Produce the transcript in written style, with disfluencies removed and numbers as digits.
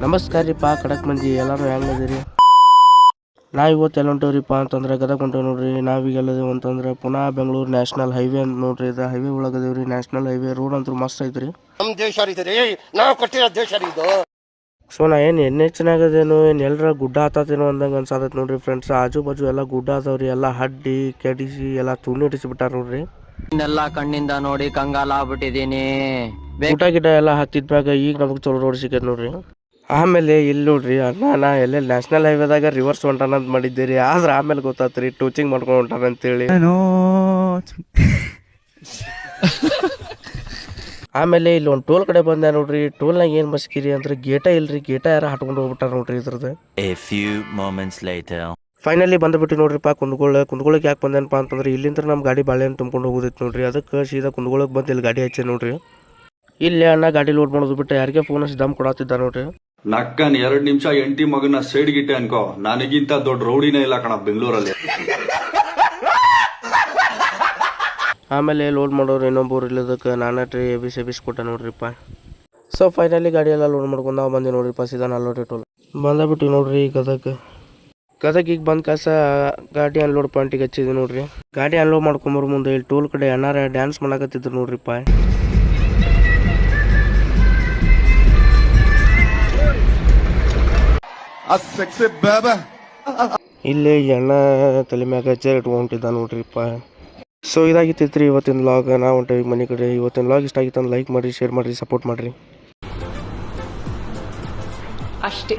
ನಮಸ್ಕಾರ ರೀ ಕಡಕ್ ಮಂದಿ ಎಲ್ಲರೂ ಹೆಂಗದಿರಿ. ನಾವು ಇವತ್ತು ಎಲ್ಲ ಹೊಂಟೇವ್ರಿಪ್ಪ ಅಂತಂದ್ರೆ ಗದಗ ಹೊಂಟೇವಿ ನೋಡ್ರಿ. ನಾವೀಗೆಲ್ಲದೇವು ಅಂತಂದ್ರೆ ಪುನಃ ಬೆಂಗಳೂರು ನ್ಯಾಷನಲ್ ಹೈವೇ ಅಂತ ನೋಡ್ರಿ. ಇದು ಹೈವೇ ಒಳಗದೇವ್ರಿ. ನ್ಯಾಷನಲ್ ಹೈವೇ ರೋಡ್ ಅಂತೂ ಮಸ್ತ್ ಐತ್ರಿ. ನಮ್ಮ ದೇಶ ನಾವು ಕಟ್ಟಿರೋ ದೇಶ ಇದು. ಸೊ ನಾ ಏನು NH-ನಾಗದೇನು ಏನು ಎಲ್ಲರ ಗುಡ್ಡ ಹತ್ತತೇನೋ ಅಂದಂಗೆ ಅನ್ಸಾದತ್ ನೋಡ್ರಿ ಫ್ರೆಂಡ್ಸ್. ಆಜು ಬಾಜು ಎಲ್ಲ ಗುಡ್ಡ ಅದಾವ್ರಿ. ಎಲ್ಲ ಹಡ್ಡಿ ಕೆಡಿಸಿ ಎಲ್ಲ ತುಣ್ಣಿ ಇಡಿಸಿಬಿಟ್ಟಾರ ನೋಡ್ರಿ. ಇನ್ನೆಲ್ಲ ಕಣ್ಣಿಂದ ನೋಡಿ ಕಂಗಾಲ ಆಗ್ಬಿಟ್ಟಿದೀನಿ. ಊಟ ಗಿಡ ಎಲ್ಲ ಹತ್ತಿದ್ಮ್ಯಾಗ ಈಗ ನಮಗೆ ಚಲೋ ರೋಡ್ ಸಿಕ್ಕೈತೆ ನೋಡ್ರಿ. ಆಮೇಲೆ ಇಲ್ಲಿ ನೋಡ್ರಿ ನಾ ಎಲ್ಲೆಲ್ಲಿ ನ್ಯಾಷನಲ್ ಹೈವೇದಾಗ ರಿವರ್ಸ್ ಹೊಂಟಾನ ಅಂತ ಮಾಡಿದ್ದೀರಿ. ಆದ್ರೆ ಆಮೇಲೆ ಗೊತ್ತಾತ್ರಿ ಟೂಚಿಂಗ್ ಮಾಡ್ಕೊಂಡು ಹೊಂಟಾನ ಅಂತೇಳಿ. ಆಮೇಲೆ ಇಲ್ಲಿ ಒಂದು ಟೋಲ್ ಕಡೆ ಬಂದೆ ನೋಡ್ರಿ. ಟೋಲ್ನಾಗ ಏನು ಬಸ್ಕಿರಿ ಅಂದ್ರೆ ಗೇಟ ಇಲ್ರಿ. ಗೇಟ ಯಾರ ಹಟ್ಕೊಂಡು ಹೋಗ್ಬಿಟ್ಟಾರ ನೋಡ್ರಿ ಇದ್ರದ್ದು. ಫೈನಲಿ ಬಂದ್ಬಿಟ್ಟು ನೋಡ್ರಿಪ್ಪ ಕುಂದಗೋಳಕ್ಕೆ ಯಾಕೆ ಬಂದೇನಪ್ಪ ಅಂತಂದ್ರೆ ಇಲ್ಲಿಂದ ನಮ್ಮ ಗಾಡಿ ಬಾಳೆಹಣ್ಣು ತುಂಬ್ಕೊಂಡು ಹೋಗೋದೈತೆ ನೋಡ್ರಿ. ಅದಕ್ಕೆ ಸೀದಾ ಕುಂದಗೋಳಕ್ಕೆ ಬಂದು ಇಲ್ಲಿ ಗಾಡಿ ಹಚ್ಚೆ ನೋಡ್ರಿ. ಇಲ್ಲಿ ಅಣ್ಣ ಗಾಡಿ ಲೋಡ್ ಮಾಡೋದು ಬಿಟ್ಟು ಯಾರಿಗೆ ಫೋನ್ ಹಚ್ಚಿ ದಮ್ ಕೊಡತ್ತಿದ್ದ ನೋಡ್ರಿ. ನಕ್ಕನ್ 2 ನಿಮಿಷ ಎಂಟಿ ಮಗನ ಸೈಡ್ ಗಿಟ್ಟೆ ಅನ್ಕೋ. ನನಗಿಂತ ದೊಡ್ಡ ರೌಡಿನೇ ಇಲ್ಲ ಕಣ ಬೆಂಗಳೂರಲ್ಲಿ. ಆಮೇಲೆ ಲೋಡ್ ಮಾಡೋರು ಇನ್ನೊಬ್ಬರು ಇಲ್ಲದಕ್ಕೆ ನಾನಾ ಟ್ರೀ ಎಬಿಸ್ ನೋಡ್ರಿಪ್ಪ. ಸೊ ಫೈನಲಿ ಗಾಡಿ ಎಲ್ಲ ಲೋಡ್ ಮಾಡ್ಕೊಂಡು ನಾವು ಬಂದೆ ನೋಡ್ರಿಪ್ಪ ಸೀದಾ ನಲ್ಲೋಟಿ ಟೋಲ್ ಬಂದ್ಬಿಟ್ಟು ನೋಡ್ರಿ. ಗದಗ ಈಗ ಬಂದ ಕಾಸ ಗಾಡಿ ಅನ್ಲೋಡ್ ಪಾಯಿಂಟಿಗೆ ಹಚ್ಚಿದ್ವಿ ನೋಡ್ರಿ. ಗಾಡಿ ಅನ್ಲೋಡ್ ಮಾಡ್ಕೊಂಬರ್ ಮುಂದೆ ಇಲ್ಲಿ ಟೋಲ್ ಕಡೆ ಅಣ್ಣಾರ ಡ್ಯಾನ್ಸ್ ಮಾಡಕತ್ತಿದ್ರು ನೋಡ್ರಿಪ್ಪ. ಇಲ್ಲಿ ಎಣ್ಣ ತಲೆ ಮ್ಯಾಗ ಚೇರ್ ಇಟ್ಕೊಂಡಿದ್ದ ನೋಡ್ರಿಪ್ಪ. ಸೊ ಇದಾಗಿತ್ತೈತ್ರಿ ಇವತ್ತಿನ ವ್ಲಾಗ್. ನಾವು ಹೊಂಟೇವಿ ಮನೆ ಕಡೆ. ಇವತ್ತಿನ ವ್ಲಾಗ್ ಇಷ್ಟ ಆಗಿತ್ತು ಅಂದ್ರೆ ಲೈಕ್ ಮಾಡಿರಿ, ಶೇರ್ ಮಾಡಿರಿ, ಸಪೋರ್ಟ್ ಮಾಡಿರಿ ಅಷ್ಟೇ.